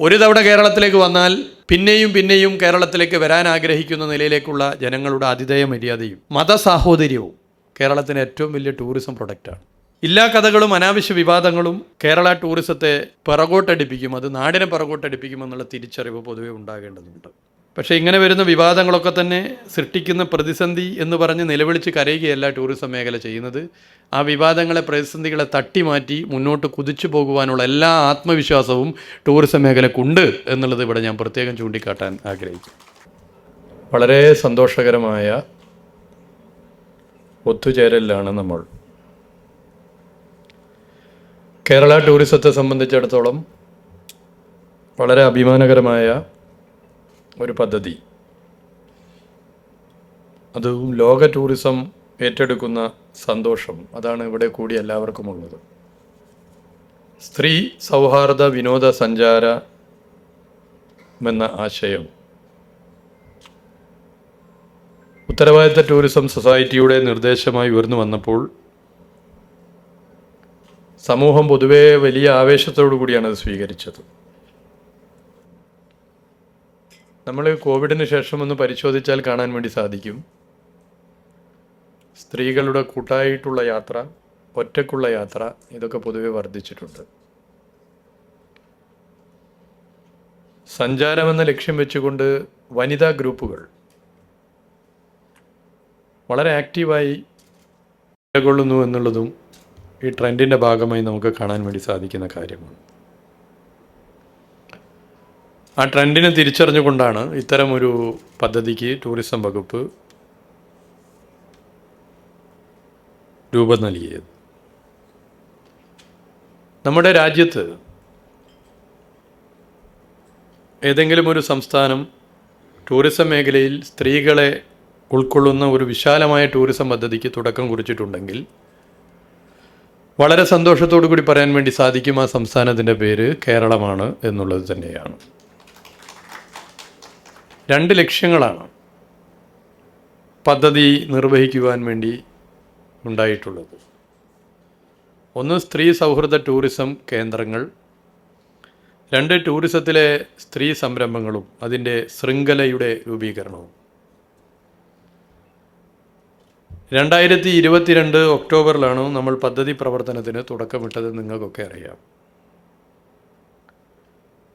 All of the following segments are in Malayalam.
ഒരു തവണ കേരളത്തിലേക്ക് വന്നാൽ പിന്നെയും പിന്നെയും കേരളത്തിലേക്ക് വരാൻ ആഗ്രഹിക്കുന്ന നിലയിലേക്കുള്ള ജനങ്ങളുടെ ആതിഥേയ മര്യാദയും മതസാഹോദര്യവും കേരളത്തിന് ഏറ്റവും വലിയ ടൂറിസം പ്രൊഡക്റ്റാണ്. എല്ലാ കഥകളും അനാവശ്യ വിവാദങ്ങളും കേരള ടൂറിസത്തെ പിറകോട്ടടിപ്പിക്കും, അത് നാടിനെ പിറകോട്ടടിപ്പിക്കുമെന്നുള്ള തിരിച്ചറിവ് പൊതുവെ ഉണ്ടാകേണ്ടതുണ്ട്. പക്ഷേ ഇങ്ങനെ വരുന്ന വിവാദങ്ങളൊക്കെ തന്നെ സൃഷ്ടിക്കുന്ന പ്രതിസന്ധി എന്ന് പറഞ്ഞ് നിലവിളിച്ച് കരയുകയല്ല ടൂറിസം മേഖല ചെയ്യുന്നത്. ആ വിവാദങ്ങളെ, പ്രതിസന്ധികളെ തട്ടിമാറ്റി മുന്നോട്ട് കുതിച്ചു പോകുവാനുള്ള എല്ലാ ആത്മവിശ്വാസവും ടൂറിസം മേഖലക്കുണ്ട് എന്നുള്ളത് ഇവിടെ ഞാൻ പ്രത്യേകം ചൂണ്ടിക്കാട്ടാൻ ആഗ്രഹിക്കും. വളരെ സന്തോഷകരമായ ഒത്തുചേരലിലാണ് നമ്മൾ. കേരള ടൂറിസത്തെ സംബന്ധിച്ചിടത്തോളം വളരെ അഭിമാനകരമായ ഒരു പദ്ധതി, അതും ലോക ടൂറിസം ഏറ്റെടുക്കുന്ന സന്തോഷം, അതാണ് ഇവിടെ കൂടി എല്ലാവർക്കും ഉള്ളത്. സ്ത്രീ സൗഹാർദ്ദ വിനോദസഞ്ചാരമെന്ന ആശയം ഉത്തരവാദിത്ത ടൂറിസം സൊസൈറ്റിയുടെ നിർദ്ദേശമായി ഉയർന്നു വന്നപ്പോൾ സമൂഹം പൊതുവെ വലിയ ആവേശത്തോടു കൂടിയാണ് അത് സ്വീകരിച്ചത്. നമ്മൾ കോവിഡിന് ശേഷം ഒന്ന് പരിശോധിച്ചാൽ കാണാൻ വേണ്ടി സാധിക്കും, സ്ത്രീകളുടെ കൂട്ടായിട്ടുള്ള യാത്ര, ഒറ്റയ്ക്കുള്ള യാത്ര, ഇതൊക്കെ പൊതുവെ വർദ്ധിച്ചിട്ടുണ്ട്. സഞ്ചാരമെന്ന ലക്ഷ്യം വെച്ചുകൊണ്ട് വനിതാ ഗ്രൂപ്പുകൾ വളരെ ആക്റ്റീവായി നിലകൊള്ളുന്നു എന്നുള്ളതും ഈ ട്രെൻഡിൻ്റെ ഭാഗമായി നമുക്ക് കാണാൻ വേണ്ടി സാധിക്കുന്ന കാര്യമാണ്. ആ ട്രെൻഡിനെ തിരിച്ചറിഞ്ഞുകൊണ്ടാണ് ഇത്തരമൊരു പദ്ധതിക്ക് ടൂറിസം വകുപ്പ് രൂപം നൽകിയത്. നമ്മുടെ രാജ്യത്ത് ഏതെങ്കിലും ഒരു സംസ്ഥാനം ടൂറിസം മേഖലയിൽ സ്ത്രീകളെ ഉൾക്കൊള്ളുന്ന ഒരു വിശാലമായ ടൂറിസം പദ്ധതിക്ക് തുടക്കം കുറിച്ചിട്ടുണ്ടെങ്കിൽ വളരെ സന്തോഷത്തോടു കൂടി പറയാൻ വേണ്ടി സാധിക്കും, ആ സംസ്ഥാനത്തിൻ്റെ പേര് കേരളമാണ് എന്നുള്ളത് തന്നെയാണ്. 2 ലക്ഷ്യങ്ങളാണ് പദ്ധതി നിർവഹിക്കുവാൻ വേണ്ടി ഉണ്ടായിട്ടുള്ളത്. ഒന്ന്, സ്ത്രീ സൗഹൃദ ടൂറിസം കേന്ദ്രങ്ങൾ. 2, ടൂറിസത്തിലെ സ്ത്രീ സംരംഭങ്ങളും അതിൻ്റെ ശൃംഖലയുടെ രൂപീകരണവും. 2022 ഒക്ടോബറിലാണ് നമ്മൾ പദ്ധതി പ്രവർത്തനത്തിന് തുടക്കമിട്ടത്. നിങ്ങൾക്കൊക്കെ അറിയാം.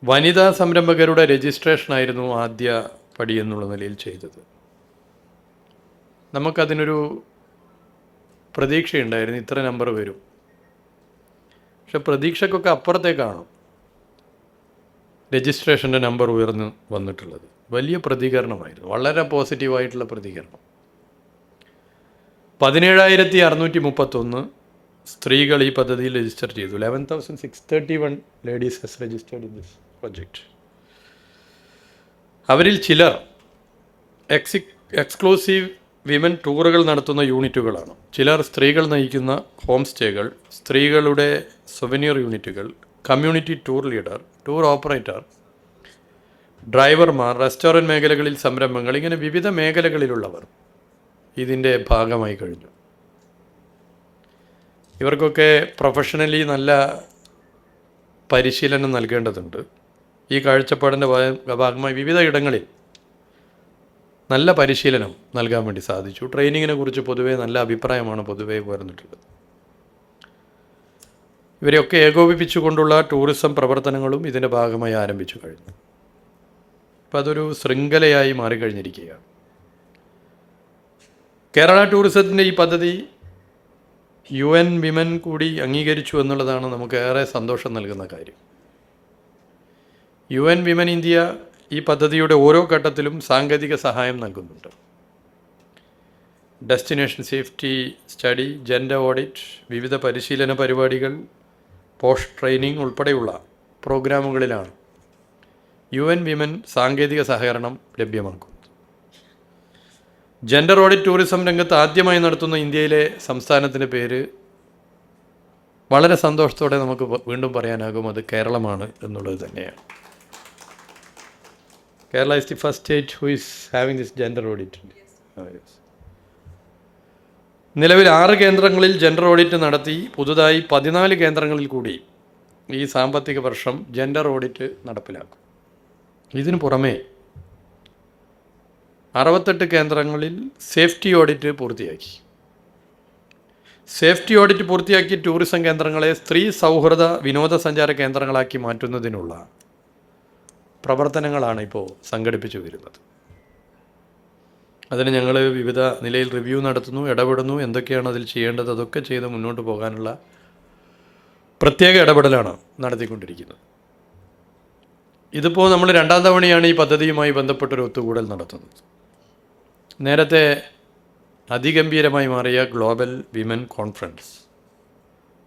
വനിതാ സംരംഭകരുടെ രജിസ്ട്രേഷനായിരുന്നു ആദ്യ പടി എന്നുള്ള നിലയിൽ ചെയ്തത്. നമുക്കതിനൊരു പ്രതീക്ഷയുണ്ടായിരുന്നു, ഇത്ര നമ്പർ വരും. പക്ഷെ പ്രതീക്ഷക്കൊക്കെ അപ്പുറത്തേക്കാണ് രജിസ്ട്രേഷൻ്റെ നമ്പർ ഉയർന്നു വന്നിട്ടുള്ളത്. വലിയ പ്രതികരണമായിരുന്നു, വളരെ പോസിറ്റീവായിട്ടുള്ള പ്രതികരണം. 17,631 സ്ത്രീകൾ ഈ പദ്ധതിയിൽ രജിസ്റ്റർ ചെയ്തു. 11,631 ladies has registered in this project. അവരിൽ ചിലർ എക്സ്ക്ലൂസീവ് വിമൻ ടൂറുകൾ നടത്തുന്ന യൂണിറ്റുകളാണ്. ചിലർ സ്ത്രീകൾ നയിക്കുന്ന ഹോം സ്റ്റേകൾ, സ്ത്രീകളുടെ സൊവനീർ യൂണിറ്റുകൾ, community tour leader, tour operator, ഡ്രൈവർമാർ, റെസ്റ്റോറൻറ്റ് മേഖലകളിൽ സംരംഭങ്ങൾ, ഇങ്ങനെ വിവിധ മേഖലകളിലുള്ളവർ ഇതിൻ്റെ ഭാഗമായി കഴിഞ്ഞു. ഇവർക്കൊക്കെ പ്രൊഫഷണലി നല്ല പരിശീലനം നൽകേണ്ടതുണ്ട്. ഈ കാഴ്ചപ്പാടിൻ്റെ ഭാഗമായി വിവിധ ഇടങ്ങളിൽ നല്ല പരിശീലനം നൽകാൻ വേണ്ടി സാധിച്ചു. ട്രെയിനിങ്ങിനെ കുറിച്ച് പൊതുവേ നല്ല അഭിപ്രായമാണ് പൊതുവേ ഉയർന്നിട്ടുള്ളത്. ഇവരെയൊക്കെ ഏകോപിപ്പിച്ചുകൊണ്ടുള്ള ടൂറിസം പ്രവർത്തനങ്ങളും ഇതിൻ്റെ ഭാഗമായി ആരംഭിച്ചു കഴിഞ്ഞു. അപ്പോൾ അതൊരു ശൃംഖലയായി മാറിക്കഴിഞ്ഞിരിക്കുകയാണ്. കേരള ടൂറിസത്തിൻ്റെ ഈ പദ്ധതി UN വിമൻ കൂടി അംഗീകരിച്ചു എന്നുള്ളതാണ് നമുക്ക് ഏറെ സന്തോഷം നൽകുന്ന കാര്യം. UN വിമൻ ഇന്ത്യ ഈ പദ്ധതിയുടെ ഓരോ ഘട്ടത്തിലും സാങ്കേതിക സഹായം നൽകുന്നുണ്ട്. Destination safety study, gender audit, വിവിധ പരിശീലന പരിപാടികൾ, പോസ്റ്റ് ട്രെയിനിങ് ഉൾപ്പെടെയുള്ള പ്രോഗ്രാമുകളിലാണ് UN വിമൻ സാങ്കേതിക സഹകരണം ലഭ്യമാക്കുന്നത്. ജെൻഡർ ഓഡിറ്റ് ടൂറിസം രംഗത്ത് ആദ്യമായി നടത്തുന്ന ഇന്ത്യയിലെ സംസ്ഥാനത്തിൻ്റെ പേര് വളരെ സന്തോഷത്തോടെ നമുക്ക് വീണ്ടും പറയാനാകും, അത് കേരളമാണ് എന്നുള്ളത് തന്നെയാണ്. Kerala is the first state who is having this gender audit. Yes. നിലവിൽ 6 കേന്ദ്രങ്ങളിൽ ജെൻഡർ ഓഡിറ്റ് നടത്തി പുതുതായി 14 കേന്ദ്രങ്ങളിൽ കൂടി ഈ സാമ്പത്തിക വർഷം ജെൻഡർ ഓഡിറ്റ് നടപ്പിലാക്കും. ഇതിനു പുറമേ 68 കേന്ദ്രങ്ങളിൽ സേഫ്റ്റി ഓഡിറ്റ് പൂർത്തിയാക്കി. സേഫ്റ്റി ഓഡിറ്റ് പൂർത്തിയാക്കി ടൂറിസം കേന്ദ്രങ്ങളെ സ്ത്രീ സൗഹൃദ വിനോദസഞ്ചാര കേന്ദ്രങ്ങളാക്കി മാറ്റുന്നതിനുള്ള പ്രവർത്തനങ്ങളാണ് ഇപ്പോൾ സംഘടിപ്പിച്ചു വരുന്നത്. അതിന് ഞങ്ങൾ വിവിധ നിലയിൽ റിവ്യൂ നടത്തുന്നു, ഇടപെടുന്നു. എന്തൊക്കെയാണ് അതിൽ ചെയ്യേണ്ടത് അതൊക്കെ ചെയ്ത് മുന്നോട്ട് പോകാനുള്ള പ്രത്യേക ഇടപെടലാണ് നടത്തിക്കൊണ്ടിരിക്കുന്നത്. ഇതിപ്പോൾ നമ്മൾ 2ാം തവണയാണ് ഈ പദ്ധതിയുമായി ബന്ധപ്പെട്ടൊരു ഒത്തുകൂടൽ നടത്തുന്നത്. നേരത്തെ അതിഗംഭീരമായി മാറിയ ഗ്ലോബൽ വിമൻ കോൺഫറൻസ്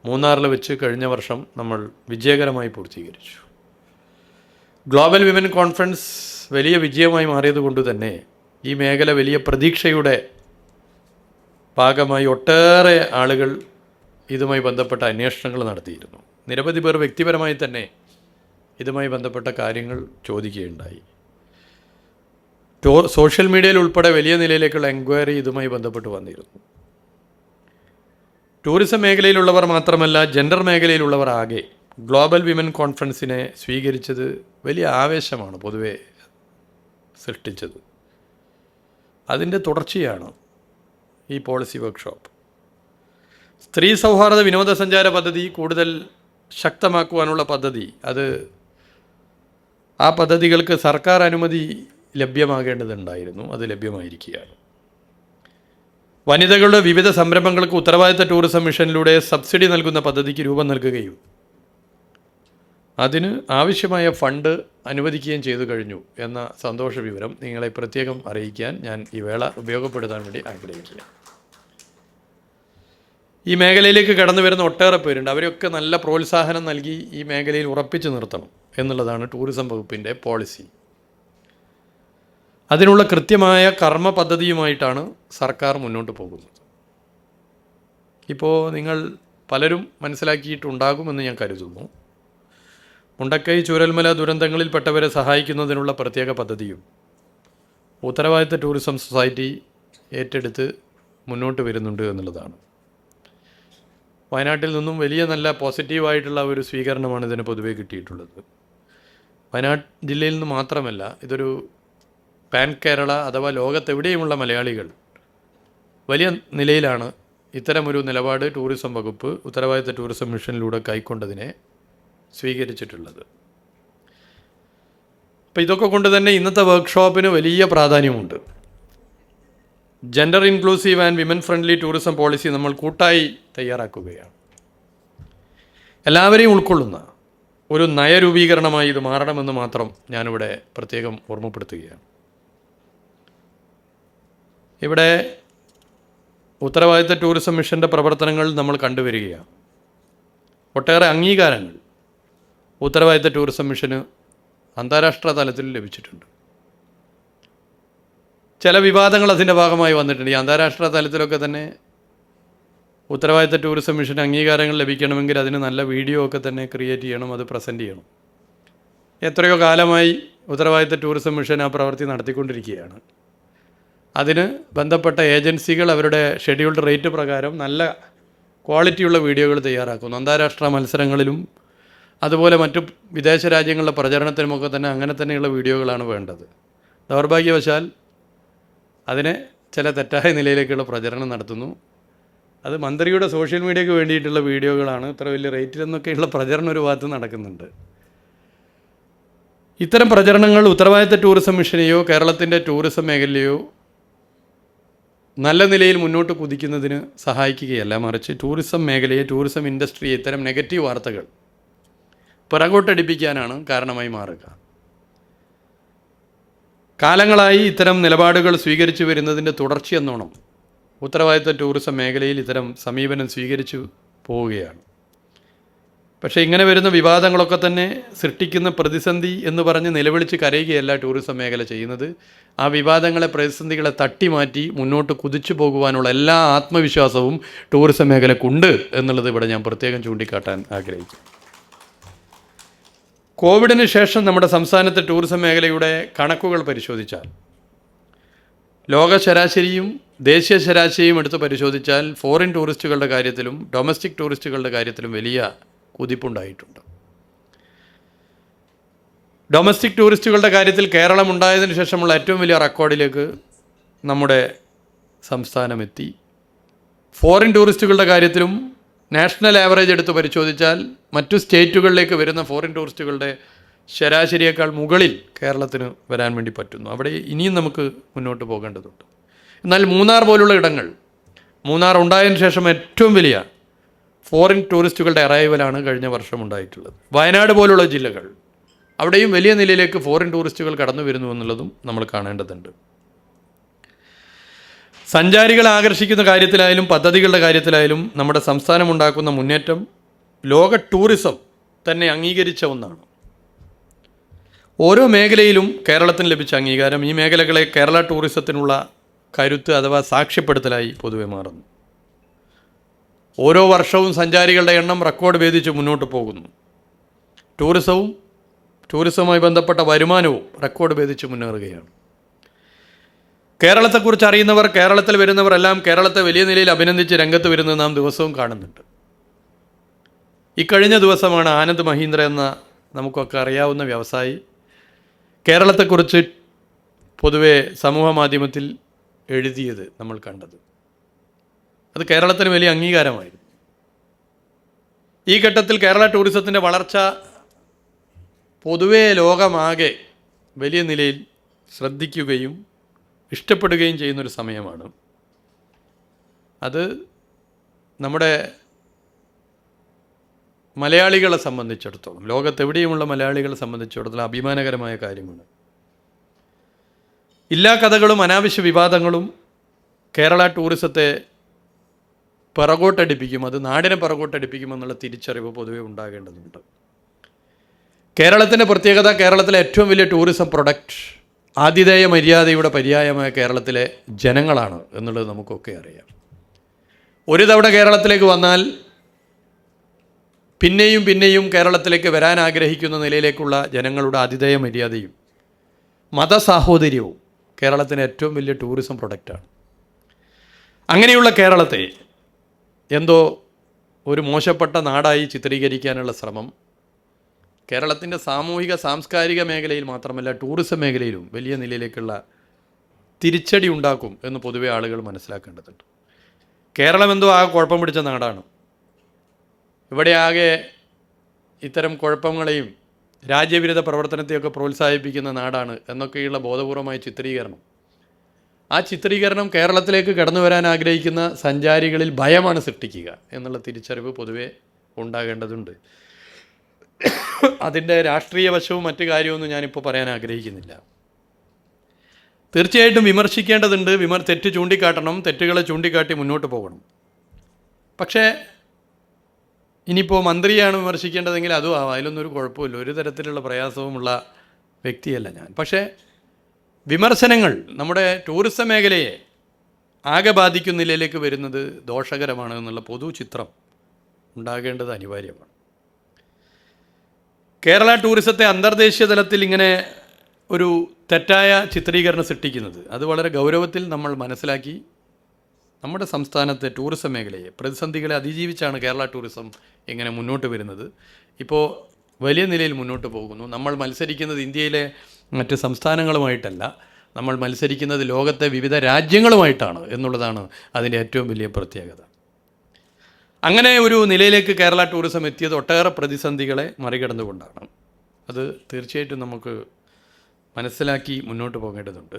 മൂന്നാറിൽ വെച്ച് കഴിഞ്ഞ വർഷം നമ്മൾ വിജയകരമായി പൂർത്തീകരിച്ചു. ഗ്ലോബൽ വിമൻ കോൺഫറൻസ് വലിയ വിജയമായി മാറിയതുകൊണ്ട് തന്നെ ഈ മേഖല വലിയ പ്രതീക്ഷയുടെ ഭാഗമായി ഒട്ടേറെ ആളുകൾ ഇതുമായി ബന്ധപ്പെട്ട അന്വേഷണങ്ങൾ നടത്തിയിരുന്നു. നിരവധി പേർ വ്യക്തിപരമായി തന്നെ ഇതുമായി ബന്ധപ്പെട്ട കാര്യങ്ങൾ ചോദിക്കുകയുണ്ടായി. സോഷ്യൽ മീഡിയയിൽ ഉൾപ്പെടെ വലിയ നിലയിലേക്കുള്ള എൻക്വയറി ഇതുമായി ബന്ധപ്പെട്ട് വന്നിരുന്നു. ടൂറിസം മേഖലയിലുള്ളവർ മാത്രമല്ല, ജെൻഡർ മേഖലയിലുള്ളവർ ആകെ ഗ്ലോബൽ വിമൻ കോൺഫറൻസിനെ സ്വീകരിച്ചത് വലിയ ആവേശമാണ് പൊതുവെ സൃഷ്ടിച്ചത്. അതിൻ്റെ തുടർച്ചയാണ് ഈ പോളിസി വർക്ക്ഷോപ്പ്. സ്ത്രീ സൗഹാർദ്ദ വിനോദസഞ്ചാര പദ്ധതി കൂടുതൽ ശക്തമാക്കുവാനുള്ള പദ്ധതി, ആ പദ്ധതികൾക്ക് സർക്കാർ അനുമതി ലഭ്യമാകേണ്ടതുണ്ടായിരുന്നു. അത് ലഭ്യമായിരിക്കുകയാണ്. വനിതകളുടെ വിവിധ സംരംഭങ്ങൾക്ക് ഉത്തരവാദിത്ത ടൂറിസം മിഷനിലൂടെ സബ്സിഡി നൽകുന്ന പദ്ധതിക്ക് രൂപം നൽകുകയും അതിന് ആവശ്യമായ ഫണ്ട് അനുവദിക്കുകയും ചെയ്തു കഴിഞ്ഞു എന്ന സന്തോഷ വിവരം നിങ്ങളെ പ്രത്യേകം അറിയിക്കാൻ ഞാൻ ഈ വേള ഉപയോഗപ്പെടുത്താൻ വേണ്ടി ആഗ്രഹിക്കുക. ഈ മേഖലയിലേക്ക് കടന്നു വരുന്ന ഒട്ടേറെ പേരുണ്ട്. അവരെയൊക്കെ നല്ല പ്രോത്സാഹനം നൽകി ഈ മേഖലയിൽ ഉറപ്പിച്ചു നിർത്തണം എന്നുള്ളതാണ് ടൂറിസം വകുപ്പിൻ്റെ പോളിസി. അതിനുള്ള കൃത്യമായ കർമ്മ പദ്ധതിയുമായിട്ടാണ് സർക്കാർ മുന്നോട്ട് പോകുന്നത്. ഇപ്പോൾ നിങ്ങൾ പലരും മനസ്സിലാക്കിയിട്ടുണ്ടാകുമെന്ന് ഞാൻ കരുതുന്നു. മുണ്ടക്കൈ ചൂരൽമല ദുരന്തങ്ങളിൽപ്പെട്ടവരെ സഹായിക്കുന്നതിനുള്ള പ്രത്യേക പദ്ധതിയും ഉത്തരവാദിത്ത ടൂറിസം സൊസൈറ്റി ഏറ്റെടുത്ത് മുന്നോട്ട് വരുന്നുണ്ട് എന്നുള്ളതാണ്. വയനാട്ടിൽ നിന്നും വലിയ നല്ല പോസിറ്റീവായിട്ടുള്ള ഒരു സ്വീകരണമാണ് ഇതിന് പൊതുവേ കിട്ടിയിട്ടുള്ളത്. വയനാട് ജില്ലയിൽ നിന്ന് മാത്രമല്ല, ഇതൊരു പാൻ കേരള അഥവാ ലോകത്തെവിടെയുമുള്ള മലയാളികൾ വലിയ നിലയിലാണ് ഇത്തരമൊരു നിലപാട് ടൂറിസം വകുപ്പ് ഉത്തരവാദിത്ത ടൂറിസം മിഷനിലൂടെ കൈക്കൊണ്ടതിനെ സ്വീകരിച്ചിട്ടുള്ളത്. അപ്പോൾ ഇതൊക്കെ കൊണ്ട് തന്നെ ഇന്നത്തെ വർക്ക്ഷോപ്പിന് വലിയ പ്രാധാന്യമുണ്ട്. Gender inclusive and women friendly tourism policy നമ്മൾ കൂട്ടായി തയ്യാറാക്കുകയാണ്. എല്ലാവരെയും ഉൾക്കൊള്ളുന്ന ഒരു നയരൂപീകരണമായി ഇത് മാറണമെന്ന് മാത്രം ഞാനിവിടെ പ്രത്യേകം ഓർമ്മപ്പെടുത്തുകയാണ്. ഇവിടെ ഉത്തരവാദിത്ത ടൂറിസം മിഷൻ്റെ പ്രവർത്തനങ്ങൾ നമ്മൾ കണ്ടുവരികയാണ്. ഒട്ടേറെ അംഗീകാരങ്ങൾ ഉത്തരവാദിത്ത ടൂറിസം മിഷന് അന്താരാഷ്ട്ര തലത്തിൽ ലഭിച്ചിട്ടുണ്ട്. ചില വിവാദങ്ങൾ അതിൻ്റെ ഭാഗമായി വന്നിട്ടുണ്ട്. ഈ അന്താരാഷ്ട്ര തലത്തിലൊക്കെ തന്നെ ഉത്തരവാദിത്ത ടൂറിസം മിഷന് അംഗീകാരങ്ങൾ ലഭിക്കണമെങ്കിൽ അതിന് നല്ല വീഡിയോ ഒക്കെ തന്നെ ക്രിയേറ്റ് ചെയ്യണം, അത് പ്രസൻറ്റ് ചെയ്യണം. എത്രയോ കാലമായി ഉത്തരവാദിത്ത ടൂറിസം മിഷൻ ആ പ്രവൃത്തി നടത്തിക്കൊണ്ടിരിക്കുകയാണ്. അതിന് ബന്ധപ്പെട്ട ഏജൻസികൾ അവരുടെ ഷെഡ്യൂൾഡ് റേറ്റ് പ്രകാരം നല്ല ക്വാളിറ്റിയുള്ള വീഡിയോകൾ തയ്യാറാക്കുന്നു. അന്താരാഷ്ട്ര മത്സരങ്ങളിലും അതുപോലെ മറ്റു വിദേശ രാജ്യങ്ങളിലെ പ്രചരണത്തിനുമൊക്കെ തന്നെ അങ്ങനെ തന്നെയുള്ള വീഡിയോകളാണ് വേണ്ടത്. ദൗർഭാഗ്യവശാൽ അതിനെ ചില തെറ്റായ നിലയിലേക്കുള്ള പ്രചരണം നടത്തുന്നു. അത് മന്ത്രിയുടെ സോഷ്യൽ മീഡിയയ്ക്ക് വേണ്ടിയിട്ടുള്ള വീഡിയോകളാണ്, ഇത്ര വലിയ റേറ്റിലെന്നൊക്കെയുള്ള പ്രചരണം ഒരു ഭാഗത്ത് നടക്കുന്നുണ്ട്. ഇത്തരം പ്രചരണങ്ങൾ ഉത്തരവാദിത്ത ടൂറിസം മിഷനെയോ കേരളത്തിൻ്റെ ടൂറിസം മേഖലയെയോ നല്ല നിലയിൽ മുന്നോട്ട് കുതിക്കുന്നതിന് സഹായിക്കുകയല്ല, മറിച്ച് ടൂറിസം മേഖലയെ, ടൂറിസം ഇൻഡസ്ട്രിയെ ഇത്തരം നെഗറ്റീവ് വാർത്തകൾ പിറകോട്ടടിപ്പിക്കാനാണ് കാരണമായി മാറുക. കാലങ്ങളായി ഇത്തരം നിലപാടുകൾ സ്വീകരിച്ചു വരുന്നതിൻ്റെ തുടർച്ചയെന്നോണം ഉത്തരവാദിത്ത ടൂറിസം മേഖലയിൽ ഇത്തരം സമീപനം സ്വീകരിച്ചു പോവുകയാണ്. പക്ഷേ ഇങ്ങനെ വരുന്ന വിവാദങ്ങളൊക്കെ തന്നെ സൃഷ്ടിക്കുന്ന പ്രതിസന്ധി എന്ന് പറഞ്ഞ് നിലവിളിച്ച് കരയുകയല്ല ടൂറിസം മേഖല ചെയ്യുന്നത്. ആ വിവാദങ്ങളെ, പ്രതിസന്ധികളെ തട്ടിമാറ്റി മുന്നോട്ട് കുതിച്ചു പോകുവാനുള്ള എല്ലാ ആത്മവിശ്വാസവും ടൂറിസം മേഖലക്കുണ്ട് എന്നുള്ളത് ഇവിടെ ഞാൻ പ്രത്യേകം ചൂണ്ടിക്കാട്ടാൻ ആഗ്രഹിക്കുന്നു. കോവിഡിന് ശേഷം നമ്മുടെ സംസ്ഥാനത്തെ ടൂറിസം മേഖലയുടെ കണക്കുകൾ പരിശോധിച്ചാൽ, ലോക ശരാശരിയും ദേശീയ ശരാശരിയും എടുത്ത് പരിശോധിച്ചാൽ ഫോറിൻ ടൂറിസ്റ്റുകളുടെ കാര്യത്തിലും ഡൊമസ്റ്റിക് ടൂറിസ്റ്റുകളുടെ കാര്യത്തിലും വലിയ കുതിപ്പുണ്ടായിട്ടുണ്ട്. ഡൊമസ്റ്റിക് ടൂറിസ്റ്റുകളുടെ കാര്യത്തിൽ കേരളം ഉണ്ടായതിനു ശേഷമുള്ള ഏറ്റവും വലിയ റെക്കോർഡിലേക്ക് നമ്മുടെ സംസ്ഥാനം എത്തി. ഫോറിൻ ടൂറിസ്റ്റുകളുടെ കാര്യത്തിലും നാഷണൽ ആവറേജ് എടുത്ത് പരിശോധിച്ചാൽ മറ്റു സ്റ്റേറ്റുകളിലേക്ക് വരുന്ന ഫോറിൻ ടൂറിസ്റ്റുകളുടെ ശരാശരിയേക്കാൾ മുകളിൽ കേരളത്തിന് വരാൻ വേണ്ടി പറ്റുന്നു. അവിടെ ഇനിയും നമുക്ക് മുന്നോട്ട് പോകേണ്ടതുണ്ട്. എന്നാൽ മൂന്നാർ പോലുള്ള ഇടങ്ങൾ, മൂന്നാർ ഉണ്ടായതിനു ശേഷം ഏറ്റവും വലിയ ഫോറിൻ ടൂറിസ്റ്റുകളുടെ അറൈവലാണ് കഴിഞ്ഞ വർഷം ഉണ്ടായിട്ടുള്ളത്. വയനാട് പോലുള്ള ജില്ലകൾ, അവിടെയും വലിയ നിലയിലേക്ക് ഫോറിൻ ടൂറിസ്റ്റുകൾ കടന്നു വരുന്നു എന്നുള്ളതും നമ്മൾ കാണേണ്ടതുണ്ട്. സഞ്ചാരികളെ ആകർഷിക്കുന്ന കാര്യത്തിലായാലും പദ്ധതികളുടെ കാര്യത്തിലായാലും നമ്മുടെ സംസ്ഥാനം ഉണ്ടാക്കുന്ന മുന്നേറ്റം ലോക ടൂറിസം തന്നെ അംഗീകരിച്ച ഒന്നാണ്. ഓരോ മേഖലയിലും കേരളത്തിന് ലഭിച്ച അംഗീകാരം ഈ മേഖലകളെ കേരള ടൂറിസത്തിനുള്ള കരുത്ത് അഥവാ സാക്ഷ്യപ്പെടുത്തലായി പൊതുവെ മാറുന്നു. ഓരോ വർഷവും സഞ്ചാരികളുടെ എണ്ണം റെക്കോർഡ് ഭേദിച്ച് മുന്നോട്ട് പോകുന്നു. ടൂറിസവുമായി ബന്ധപ്പെട്ട വരുമാനവും റെക്കോർഡ് ഭേദിച്ച് മുന്നേറുകയാണ്. കേരളത്തെക്കുറിച്ച് അറിയുന്നവർ, കേരളത്തിൽ വരുന്നവർ എല്ലാം കേരളത്തെ വലിയ നിലയിൽ അഭിനന്ദിച്ച് രംഗത്ത് വരുന്നത് നാം ദിവസവും കാണുന്നുണ്ട്. ഇക്കഴിഞ്ഞ ദിവസമാണ് ആനന്ദ് മഹീന്ദ്ര എന്ന നമുക്കൊക്കെ അറിയാവുന്ന വ്യവസായി കേരളത്തെക്കുറിച്ച് പൊതുവെ സമൂഹ മാധ്യമത്തിൽ എഴുതിയത് നമ്മൾ കണ്ടത്. അത് കേരളത്തിന് വലിയ അംഗീകാരമായിരുന്നു. ഈ ഘട്ടത്തിൽ കേരള ടൂറിസത്തിൻ്റെ വളർച്ച പൊതുവെ ലോകമാകെ വലിയ നിലയിൽ ശ്രദ്ധിക്കുകയും ഇഷ്ടപ്പെടുകയും ചെയ്യുന്നൊരു സമയമാണ്. അത് നമ്മുടെ മലയാളികളെ സംബന്ധിച്ചിടത്തോളം, ലോകത്തെവിടെയുമുള്ള മലയാളികളെ സംബന്ധിച്ചിടത്തോളം അഭിമാനകരമായ കാര്യമാണ്. എല്ലാ കഥകളും അനാവശ്യ വിവാദങ്ങളും കേരള ടൂറിസത്തെ പിറകോട്ടടിപ്പിക്കും, അത് നാടിനെ പിറകോട്ടടിപ്പിക്കുമെന്നുള്ള തിരിച്ചറിവ് പൊതുവെ ഉണ്ടാകേണ്ടതുണ്ട്. കേരളത്തിൻ്റെ പ്രത്യേകത, കേരളത്തിലെ ഏറ്റവും വലിയ ടൂറിസം പ്രൊഡക്റ്റ്, ആതിഥേയ മര്യാദയുടെ പര്യായമായ കേരളത്തിലെ ജനങ്ങളാണ് എന്നുള്ളത് നമുക്കൊക്കെ അറിയാം. ഒരു തവണ കേരളത്തിലേക്ക് വന്നാൽ പിന്നെയും പിന്നെയും കേരളത്തിലേക്ക് വരാൻ ആഗ്രഹിക്കുന്ന നിലയിലേക്കുള്ള ജനങ്ങളുടെ ആതിഥേയ മര്യാദയും മതസാഹോദര്യവും കേരളത്തിൻ്റെ ഏറ്റവും വലിയ ടൂറിസം പ്രൊഡക്റ്റാണ്. അങ്ങനെയുള്ള കേരളത്തെ എന്തോ ഒരു മോശപ്പെട്ട നാടായി ചിത്രീകരിക്കാനുള്ള ശ്രമം കേരളത്തിൻ്റെ സാമൂഹിക സാംസ്കാരിക മേഖലയിൽ മാത്രമല്ല ടൂറിസം മേഖലയിലും വലിയ നിലയിലേക്കുള്ള തിരിച്ചടി ഉണ്ടാക്കും എന്ന് പൊതുവെ ആളുകൾ മനസ്സിലാക്കേണ്ടതുണ്ട്. കേരളം എന്തോ ആകെ കുഴപ്പം പിടിച്ച നാടാണ്, ഇവിടെ ആകെ ഇത്തരം കുഴപ്പങ്ങളെയും രാജ്യവിരുദ്ധ പ്രവർത്തനത്തെയൊക്കെ പ്രോത്സാഹിപ്പിക്കുന്ന നാടാണ് എന്നൊക്കെയുള്ള ബോധപൂർവമായ ചിത്രീകരണം, ആ ചിത്രീകരണം കേരളത്തിലേക്ക് കടന്നു വരാൻ ആഗ്രഹിക്കുന്ന സഞ്ചാരികളിൽ ഭയമാണ് സൃഷ്ടിക്കുക എന്നുള്ള തിരിച്ചറിവ് പൊതുവെ ഉണ്ടാകേണ്ടതുണ്ട്. അതിൻ്റെ രാഷ്ട്രീയ വശവും മറ്റു കാര്യമൊന്നും ഞാനിപ്പോൾ പറയാൻ ആഗ്രഹിക്കുന്നില്ല. തീർച്ചയായിട്ടും വിമർശിക്കേണ്ടതുണ്ട്, തെറ്റ് ചൂണ്ടിക്കാട്ടണം, തെറ്റുകളെ ചൂണ്ടിക്കാട്ടി മുന്നോട്ട് പോകണം. പക്ഷേ ഇനിയിപ്പോൾ മന്ത്രിയാണ് വിമർശിക്കേണ്ടതെങ്കിൽ അതും ആവാം, അതിലൊന്നും ഒരു കുഴപ്പമില്ല, ഒരു തരത്തിലുള്ള പ്രയാസവുമുള്ള വ്യക്തിയല്ല ഞാൻ. പക്ഷേ വിമർശനങ്ങൾ നമ്മുടെ ടൂറിസം മേഖലയെ ആകെ ബാധിക്കുന്ന നിലയിലേക്ക് വരുന്നത് ദോഷകരമാണ് എന്നുള്ള പൊതു ചിത്രം ഉണ്ടാകേണ്ടത് അനിവാര്യമാണ്. കേരള ടൂറിസത്തെ അന്തർദേശീയ തലത്തിൽ ഇങ്ങനെ ഒരു തെറ്റായ ചിത്രീകരണം സൃഷ്ടിക്കുന്നത് അത് വളരെ ഗൗരവത്തിൽ നമ്മൾ മനസ്സിലാക്കി നമ്മുടെ സംസ്ഥാനത്തെ ടൂറിസം മേഖലയെ, പ്രതിസന്ധികളെ അതിജീവിച്ചാണ് കേരള ടൂറിസം ഇങ്ങനെ മുന്നോട്ട് വരുന്നത്. ഇപ്പോൾ വലിയ നിലയിൽ മുന്നോട്ട് പോകുന്നു. നമ്മൾ മത്സരിക്കുന്നത് ഇന്ത്യയിലെ മറ്റ് സംസ്ഥാനങ്ങളുമായിട്ടല്ല, നമ്മൾ മത്സരിക്കുന്നത് ലോകത്തെ വിവിധ രാജ്യങ്ങളുമായിട്ടാണ് എന്നുള്ളതാണ് അതിൻ്റെ ഏറ്റവും വലിയ പ്രത്യേകത. അങ്ങനെ ഒരു നിലയിലേക്ക് കേരള ടൂറിസം എത്തിയത് ഒട്ടേറെ പ്രതിസന്ധികളെ മറികടന്നുകൊണ്ടാണ്. അത് തീർച്ചയായിട്ടും നമുക്ക് മനസ്സിലാക്കി മുന്നോട്ട് പോകേണ്ടതുണ്ട്.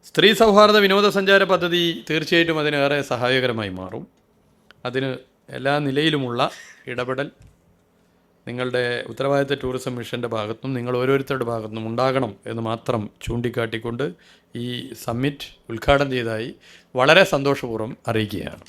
സ്ത്രീ സൗഹാർദ്ദ വിനോദസഞ്ചാര പദ്ധതി തീർച്ചയായിട്ടും അതിനേറെ സഹായകരമായി മാറും. അതിന് എല്ലാ നിലയിലുമുള്ള ഇടപെടൽ നിങ്ങളുടെ ഉത്തരവാദിത്ത ടൂറിസം മിഷൻ്റെ ഭാഗത്തും നിങ്ങൾ ഓരോരുത്തരുടെ ഭാഗത്തും ഉണ്ടാകണം എന്ന് മാത്രം ചൂണ്ടിക്കാട്ടിക്കൊണ്ട് ഈ സമ്മിറ്റ് ഉദ്ഘാടനം ചെയ്തതായി വളരെ സന്തോഷപൂർവ്വം അറിയിക്കുകയാണ്.